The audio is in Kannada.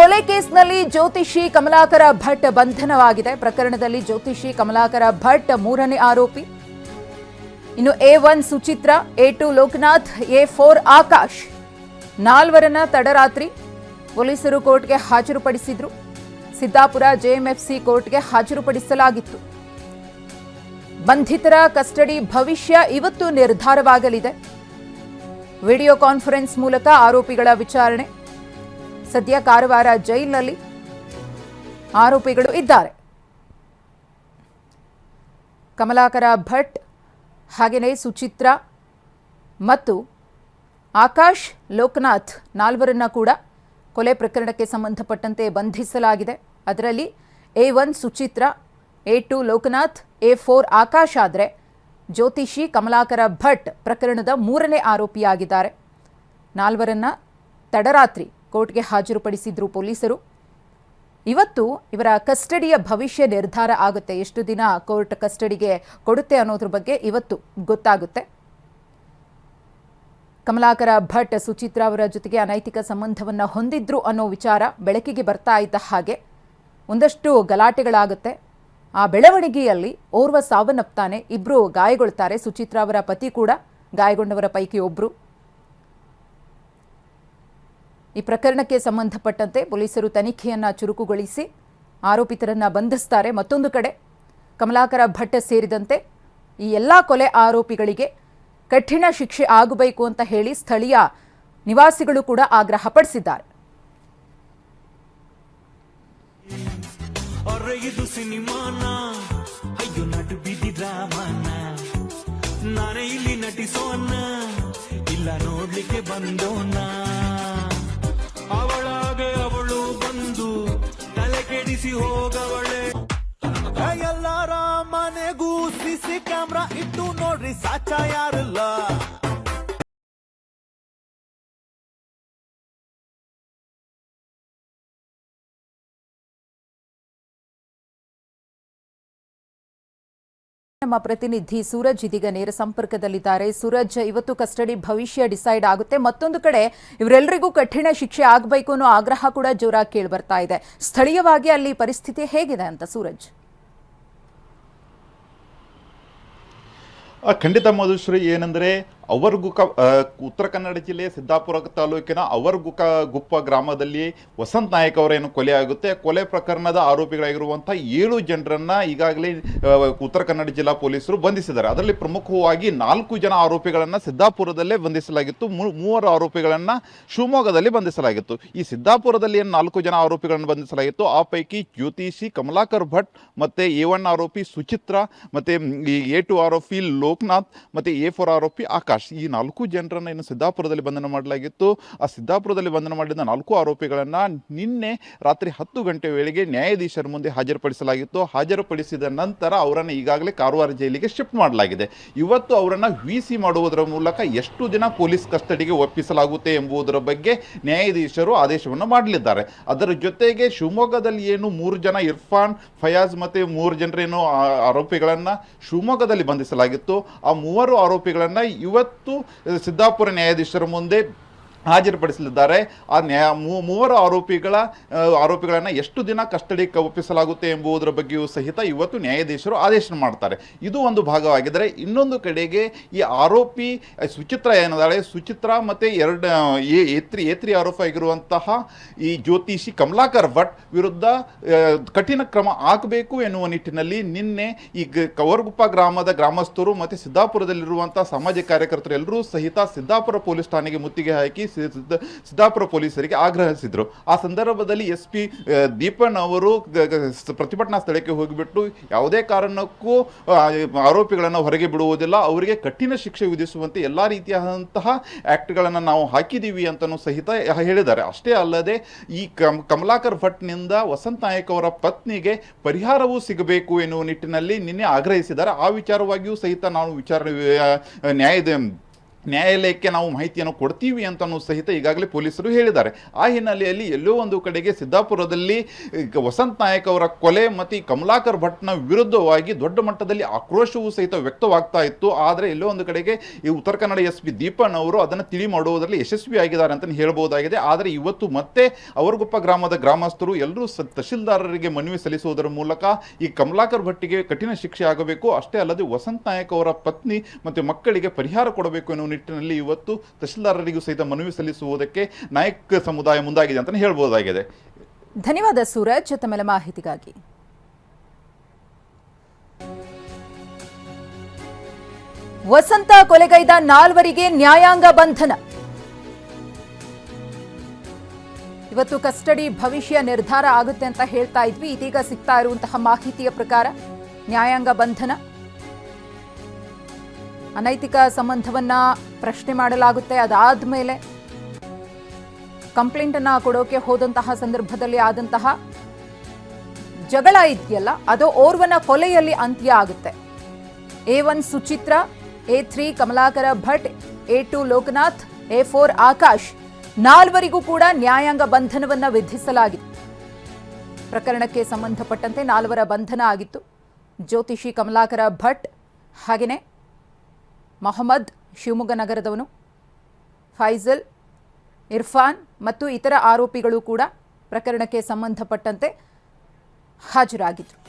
ಕೊಲೆ ಕೇಸ್ನಲ್ಲಿ ಜ್ಯೋತಿಷಿ ಕಮಲಾಕರ ಭಟ್ ಬಂಧನವಾಗಿದೆ. ಪ್ರಕರಣದಲ್ಲಿ ಜ್ಯೋತಿಷಿ ಕಮಲಾಕರ ಭಟ್ ಮೂರನೇ ಆರೋಪಿ. ಇನ್ನು A1 Suchitra, A2 Lokanath, A4 Akash ನಾಲ್ವರನ್ನ ತಡರಾತ್ರಿ ಪೊಲೀಸರು ಕೋರ್ಟ್ಗೆ ಹಾಜರುಪಡಿಸಿದ್ರು. ಸಿದ್ದಾಪುರ JMFC ಕೋರ್ಟ್ಗೆ ಹಾಜರುಪಡಿಸಲಾಗಿತ್ತು. ಬಂಧಿತರ ಕಸ್ಟಡಿ ಭವಿಷ್ಯ ಇವತ್ತು ನಿರ್ಧಾರವಾಗಲಿದೆ. ವಿಡಿಯೋ ಕಾನ್ಫರೆನ್ಸ್ ಮೂಲಕ ಆರೋಪಿಗಳ ವಿಚಾರಣೆ. ಸದ್ಯ ಕಾರವಾರ ಜೈಲಿನಲ್ಲಿ ಆರೋಪಿಗಳು ಇದ್ದಾರೆ. ಕಮಲಾಕರ ಭಟ್ ಹಾಗೆಯೇ ಸುಚಿತ್ರಾ ಮತ್ತು ಆಕಾಶ್, ಲೋಕನಾಥ್ ನಾಲ್ವರನ್ನ ಕೂಡ ಕೊಲೆ ಪ್ರಕರಣಕ್ಕೆ ಸಂಬಂಧಪಟ್ಟಂತೆ ಬಂಧಿಸಲಾಗಿದೆ. ಅದರಲ್ಲಿ A1 Suchitra, A2 Lokanath, A4 Akash ಆದರೆ ಜ್ಯೋತಿಷಿ ಕಮಲಾಕರ ಭಟ್ ಪ್ರಕರಣದ ಮೂರನೇ ಆರೋಪಿಯಾಗಿದ್ದಾರೆ. ನಾಲ್ವರನ್ನ ತಡರಾತ್ರಿ ಕೋರ್ಟ್ಗೆ ಹಾಜರುಪಡಿಸಿದ್ರು ಪೊಲೀಸರು. ಇವತ್ತು ಇವರ ಕಸ್ಟಡಿಯ ಭವಿಷ್ಯ ನಿರ್ಧಾರ ಆಗುತ್ತೆ. ಎಷ್ಟು ದಿನ ಕೋರ್ಟ್ ಕಸ್ಟಡಿಗೆ ಕೊಡುತ್ತೆ ಅನ್ನೋದ್ರ ಬಗ್ಗೆ ಇವತ್ತು ಗೊತ್ತಾಗುತ್ತೆ. ಕಮಲಾಕರ ಭಟ್ ಸುಚಿತ್ರಾ ಅವರ ಜೊತೆಗೆ ಅನೈತಿಕ ಸಂಬಂಧವನ್ನು ಹೊಂದಿದ್ರು ಅನ್ನೋ ವಿಚಾರ ಬೆಳಕಿಗೆ ಬರ್ತಾ ಇದ್ದ ಹಾಗೆ ಒಂದಷ್ಟು ಗಲಾಟೆಗಳಾಗುತ್ತೆ. ಆ ಬೆಳವಣಿಗೆಯಲ್ಲಿ ಓರ್ವ ಸಾವನ್ನಪ್ತಾನೆ, ಇಬ್ಬರು ಗಾಯಗೊಳ್ತಾರೆ. ಸುಚಿತ್ರಾ ಅವರ ಪತಿ ಕೂಡ ಗಾಯಗೊಂಡವರ ಪೈಕಿ ಒಬ್ಬರು. ಈ ಪ್ರಕರಣಕ್ಕೆ ಸಂಬಂಧಪಟ್ಟಂತೆ ಪೊಲೀಸರು ತನಿಖೆಯನ್ನು ಚುರುಕುಗೊಳಿಸಿ ಆರೋಪಿತರನ್ನು ಬಂಧಿಸ್ತಾರೆ. ಮತ್ತೊಂದು ಕಡೆ ಕಮಲಾಕರ ಭಟ್ ಸೇರಿದಂತೆ ಈ ಎಲ್ಲ ಕೊಲೆ ಆರೋಪಿಗಳಿಗೆ ಕಠಿಣ ಶಿಕ್ಷೆ ಆಗಬೇಕು ಅಂತ ಹೇಳಿ ಸ್ಥಳೀಯ ನಿವಾಸಿಗಳು ಕೂಡ ಆಗ್ರಹಪಡಿಸಿದ್ದಾರೆ. ಇದು ಸಿನಿಮಾನ, ಅಯ್ಯೋ ನಟು ಬಿದ್ದಿ ಡ್ರಾಮಾನ, ನಾನೇ ಇಲ್ಲಿ ನಟಿಸೋಣ, ಇಲ್ಲ ನೋಡ್ಲಿಕ್ಕೆ ಬಂದೋಣ, ಅವಳಾಗೆ ಅವಳು ಬಂದು ತಲೆ ಕೆಡಿಸಿ ಹೋಗವಳೆ. ಎಲ್ಲಾರ ಮನೆಗೂ ಸಿಸಿ ಕ್ಯಾಮ್ರಾ ಇಟ್ಟು ನೋಡ್ರಿ, ಸಾಚ ಯಾರಿಲ್ಲ. ನಮ್ಮ ಪ್ರತಿನಿಧಿ ಸೂರಜ್ ಇದೀಗ ನೇರ ಸಂಪರ್ಕದಲ್ಲಿದ್ದಾರೆ. ಸೂರಜ್, ಇವತ್ತು ಕಸ್ಟಡಿ ಭವಿಷ್ಯ ಡಿಸೈಡ್ ಆಗುತ್ತೆ. ಮತ್ತೊಂದು ಕಡೆ ಇವರೆಲ್ಲರಿಗೂ ಕಠಿಣ ಶಿಕ್ಷೆ ಆಗಬೇಕು ಅನ್ನೋ ಆಗ್ರಹ ಕೂಡ ಜೋರಾಗಿ ಕೇಳಿ ಬರ್ತಾ ಇದೆ. ಸ್ಥಳೀಯವಾಗಿ ಅಲ್ಲಿ ಪರಿಸ್ಥಿತಿ ಹೇಗಿದೆ ಅಂತ ಸೂರಜ್? ಖಂಡಿತ ಮಧುಶ್ರೀ, ಏನಂದರೆ ಉತ್ತರ ಕನ್ನಡ ಜಿಲ್ಲೆಯ ಸಿದ್ದಾಪುರ ತಾಲೂಕಿನ ಗುಪ್ಪ ಗ್ರಾಮದಲ್ಲಿ ವಸಂತ್ ನಾಯಕ್ ಅವರೇನು ಕೊಲೆ ಆಗುತ್ತೆ. ಕೊಲೆ ಪ್ರಕರಣದ ಆರೋಪಿಗಳಾಗಿರುವಂಥ 7 ಜನರನ್ನ ಈಗಾಗಲೇ ಉತ್ತರ ಕನ್ನಡ ಜಿಲ್ಲಾ ಪೊಲೀಸರು ಬಂಧಿಸಿದ್ದಾರೆ. ಅದರಲ್ಲಿ ಪ್ರಮುಖವಾಗಿ 4 ಜನ ಆರೋಪಿಗಳನ್ನು ಸಿದ್ದಾಪುರದಲ್ಲೇ ಬಂಧಿಸಲಾಗಿತ್ತು. 3 ಆರೋಪಿಗಳನ್ನು ಶಿವಮೊಗ್ಗದಲ್ಲಿ ಬಂಧಿಸಲಾಗಿತ್ತು. ಈ ಸಿದ್ದಾಪುರದಲ್ಲಿ ಏನು 4 ಜನ ಆರೋಪಿಗಳನ್ನು ಬಂಧಿಸಲಾಗಿತ್ತು, ಆ ಪೈಕಿ ಜ್ಯೋತಿಷಿ ಕಮಲಾಕರ್ ಭಟ್ ಮತ್ತು A1 ಆರೋಪಿ ಸುಚಿತ್ರಾ ಮತ್ತು A2 ಆರೋಪಿ ಲೋಕನಾಥ್ ಮತ್ತು A4 ಆರೋಪಿ ಆಕಾಶ್, ಈ 4 ಜನರನ್ನು ಇನ್ನು ಸಿದ್ದಾಪುರದಲ್ಲಿ ಬಂಧನ ಮಾಡಲಾಗಿತ್ತು. ಆ ಸಿದ್ದಾಪುರದಲ್ಲಿ ಬಂಧನ ಮಾಡಿದ 4 ಆರೋಪಿಗಳನ್ನು ನಿನ್ನೆ ರಾತ್ರಿ 10 ಗಂಟೆ ವೇಳೆಗೆ ನ್ಯಾಯಾಧೀಶರ ಮುಂದೆ ಹಾಜರುಪಡಿಸಲಾಗಿತ್ತು. ಹಾಜರುಪಡಿಸಿದ ನಂತರ ಅವರನ್ನು ಈಗಾಗಲೇ ಕಾರವಾರ ಜೈಲಿಗೆ ಶಿಫ್ಟ್ ಮಾಡಲಾಗಿದೆ. ಇವತ್ತು ಅವರನ್ನು VC ಮಾಡುವುದರ ಮೂಲಕ ಎಷ್ಟು ದಿನ ಪೊಲೀಸ್ ಕಸ್ಟಡಿಗೆ ಒಪ್ಪಿಸಲಾಗುತ್ತೆ ಎಂಬುದರ ಬಗ್ಗೆ ನ್ಯಾಯಾಧೀಶರು ಆದೇಶವನ್ನು ಮಾಡಲಿದ್ದಾರೆ. ಅದರ ಜೊತೆಗೆ ಶಿವಮೊಗ್ಗದಲ್ಲಿ ಏನು 3 ಜನ ಇರ್ಫಾನ್, ಫಯಾಜ್ ಮತ್ತು 3 ಜನರೇನು ಆರೋಪಿಗಳನ್ನು ಶಿವಮೊಗ್ಗದಲ್ಲಿ ಬಂಧಿಸಲಾಗಿತ್ತು, ಆ 3 ಆರೋಪಿಗಳನ್ನು ಇವತ್ತು ಸಿದ್ದಾಪುರ ನ್ಯಾಯಾಧೀಶರ ಮುಂದೆ ಹಾಜರುಪಡಿಸಲಿದ್ದಾರೆ. ಆ 3 ಆರೋಪಿಗಳನ್ನು ಎಷ್ಟು ದಿನ ಕಸ್ಟಡಿಗೆ ಒಪ್ಪಿಸಲಾಗುತ್ತೆ ಎಂಬುದರ ಬಗ್ಗೆಯೂ ಸಹಿತ ಇವತ್ತು ನ್ಯಾಯಾಧೀಶರು ಆದೇಶ ಮಾಡ್ತಾರೆ. ಇದು ಒಂದು ಭಾಗವಾಗಿದ್ದರೆ, ಇನ್ನೊಂದು ಕಡೆಗೆ ಈ ಆರೋಪಿ ಸುಚಿತ್ರಾ ಏನಿದ್ದಾಳೆ, ಸುಚಿತ್ರಾ ಮತ್ತು A3 ಆರೋಪ ಆಗಿರುವಂತಹ ಈ ಜ್ಯೋತಿಷಿ ಕಮಲಾಕರ್ ಭಟ್ ವಿರುದ್ಧ ಕಠಿಣ ಕ್ರಮ ಆಗಬೇಕು ಎನ್ನುವ ನಿಟ್ಟಿನಲ್ಲಿ ನಿನ್ನೆ ಈ ಕವರ್ಗುಪ್ಪ ಗ್ರಾಮದ ಗ್ರಾಮಸ್ಥರು ಮತ್ತು ಸಿದ್ದಾಪುರದಲ್ಲಿರುವಂಥ ಸಾಮಾಜಿಕ ಕಾರ್ಯಕರ್ತರು ಎಲ್ಲರೂ ಸಹಿತ ಸಿದ್ದಾಪುರ ಪೊಲೀಸ್ ಠಾಣೆಗೆ ಮುತ್ತಿಗೆ ಹಾಕಿ ಸಿದ್ದಾಪುರ ಪೊಲೀಸರಿಗೆ ಆಗ್ರಹಿಸಿದರು. ಆ ಸಂದರ್ಭದಲ್ಲಿ SP ದೀಪನ್ ಅವರು ಪ್ರತಿಭಟನಾ ಸ್ಥಳಕ್ಕೆ ಹೋಗಿಬಿಟ್ಟು ಯಾವುದೇ ಕಾರಣಕ್ಕೂ ಆರೋಪಿಗಳನ್ನು ಹೊರಗೆ ಬಿಡುವುದಿಲ್ಲ, ಅವರಿಗೆ ಕಠಿಣ ಶಿಕ್ಷೆ ವಿಧಿಸುವಂತೆ ಎಲ್ಲ ರೀತಿಯಾದಂತಹ ಆ್ಯಕ್ಟ್ಗಳನ್ನು ನಾವು ಹಾಕಿದ್ದೀವಿ ಅಂತಲೂ ಸಹಿತ ಹೇಳಿದ್ದಾರೆ. ಅಷ್ಟೇ ಅಲ್ಲದೆ ಈ ಕಮಲಾಕರ್ ಭಟ್ನಿಂದ ವಸಂತ್ ನಾಯಕ್ ಅವರ ಪತ್ನಿಗೆ ಪರಿಹಾರವೂ ಸಿಗಬೇಕು ಎನ್ನುವ ನಿಟ್ಟಿನಲ್ಲಿ ನಿನ್ನೆ ಆಗ್ರಹಿಸಿದ್ದಾರೆ. ಆ ವಿಚಾರವಾಗಿಯೂ ಸಹಿತ ನಾವು ನ್ಯಾಯಾಲಯಕ್ಕೆ ನಾವು ಮಾಹಿತಿಯನ್ನು ಕೊಡ್ತೀವಿ ಅಂತಲೂ ಸಹಿತ ಈಗಾಗಲೇ ಪೊಲೀಸರು ಹೇಳಿದ್ದಾರೆ. ಆ ಹಿನ್ನೆಲೆಯಲ್ಲಿ ಎಲ್ಲೋ ಒಂದು ಕಡೆಗೆ ಸಿದ್ದಾಪುರದಲ್ಲಿ ವಸಂತ್ ನಾಯಕ್ ಅವರ ಕೊಲೆ ಮತ್ತು ಕಮಲಾಕರ್ ಭಟ್ನ ವಿರುದ್ಧವಾಗಿ ದೊಡ್ಡ ಮಟ್ಟದಲ್ಲಿ ಆಕ್ರೋಶವೂ ಸಹಿತ ವ್ಯಕ್ತವಾಗ್ತಾ ಇತ್ತು. ಆದರೆ ಎಲ್ಲೋ ಒಂದು ಕಡೆಗೆ ಈ ಉತ್ತರ ಕನ್ನಡ SP ದೀಪನ್ ಅವರು ಅದನ್ನು ತಿಳಿ ಮಾಡುವುದರಲ್ಲಿ ಯಶಸ್ವಿಯಾಗಿದ್ದಾರೆ ಅಂತಲೇ ಹೇಳ್ಬೋದಾಗಿದೆ. ಆದರೆ ಇವತ್ತು ಮತ್ತೆ ಅವರಗುಪ್ಪ ಗ್ರಾಮದ ಗ್ರಾಮಸ್ಥರು ಎಲ್ಲರೂ ತಹಶೀಲ್ದಾರರಿಗೆ ಮನವಿ ಸಲ್ಲಿಸುವುದರ ಮೂಲಕ ಈ ಕಮಲಾಕರ್ ಭಟ್ಟಿಗೆ ಕಠಿಣ ಶಿಕ್ಷೆ ಆಗಬೇಕು, ಅಷ್ಟೇ ಅಲ್ಲದೆ ವಸಂತ್ ನಾಯಕ್ ಅವರ ಪತ್ನಿ ಮತ್ತು ಮಕ್ಕಳಿಗೆ ಪರಿಹಾರ ಕೊಡಬೇಕು ಎನ್ನುವ ನಿಟ್ಟಿನಲ್ಲಿ ಇವತ್ತು ತಹಶೀಲ್ದಾರರಿಗೂ ಸಹಿತ ಮನವಿ ಸಲ್ಲಿಸುವುದಕ್ಕೆ ನಾಯಕ್ ಸಮುದಾಯ ಮುಂದಾಗಿದೆ ಅಂತ ಹೇಳ್ಬೋದಾಗಿದೆ. ಧನ್ಯವಾದ ಸೂರಜ್ ತಮ್ಮೆಲ್ಲ ಮಾಹಿತಿಗಾಗಿ. ವಸಂತ ಕೊಲೆಗೈದ 4 ನ್ಯಾಯಾಂಗ ಬಂಧನ. ಇವತ್ತು ಕಸ್ಟಡಿ ಭವಿಷ್ಯ ನಿರ್ಧಾರ ಆಗುತ್ತೆ ಅಂತ ಹೇಳ್ತಾ ಇದ್ವಿ. ಇದೀಗ ಸಿಗ್ತಾ ಇರುವಂತಹ ಮಾಹಿತಿಯ ಪ್ರಕಾರ ನ್ಯಾಯಾಂಗ ಬಂಧನ, ಅನೈತಿಕ ಸಂಬಂಧವನ್ನ ಪ್ರಶ್ನೆ ಮಾಡಲಾಗುತ್ತೆ. ಅದಾದ ಮೇಲೆ ಕಂಪ್ಲೇಂಟ್ ಅನ್ನ ಕೊಡೋಕೆ ಹೋದಂತಹ ಸಂದರ್ಭದಲ್ಲಿ ಆದಂತಹ ಜಗಳ ಇದೆಯಲ್ಲ, ಅದು ಓರ್ವನ ಕೊಲೆಯಲ್ಲಿ ಅಂತ್ಯ ಆಗುತ್ತೆ. A1 Suchitra, A3 Kamalakar Bhat, A2 Lokanath, A4 Akash 4 ಕೂಡ ನ್ಯಾಯಾಂಗ ಬಂಧನವನ್ನ ವಿಧಿಸಲಾಗಿದೆ. ಪ್ರಕರಣಕ್ಕೆ ಸಂಬಂಧಪಟ್ಟಂತೆ 4 ಬಂಧನ ಆಗಿತ್ತು. ಜ್ಯೋತಿಷಿ ಕಮಲಾಕರ ಭಟ್, ಹಾಗೆಯೇ ಮೊಹಮ್ಮದ್ ಶಿವಮೊಗ್ಗ ನಗರದವನು, ಫೈಜಲ್, ಇರ್ಫಾನ್ ಮತ್ತು ಇತರ ಆರೋಪಿಗಳು ಕೂಡ ಪ್ರಕರಣಕ್ಕೆ ಸಂಬಂಧಪಟ್ಟಂತೆ ಹಾಜರಾಗಿದ್ದರು.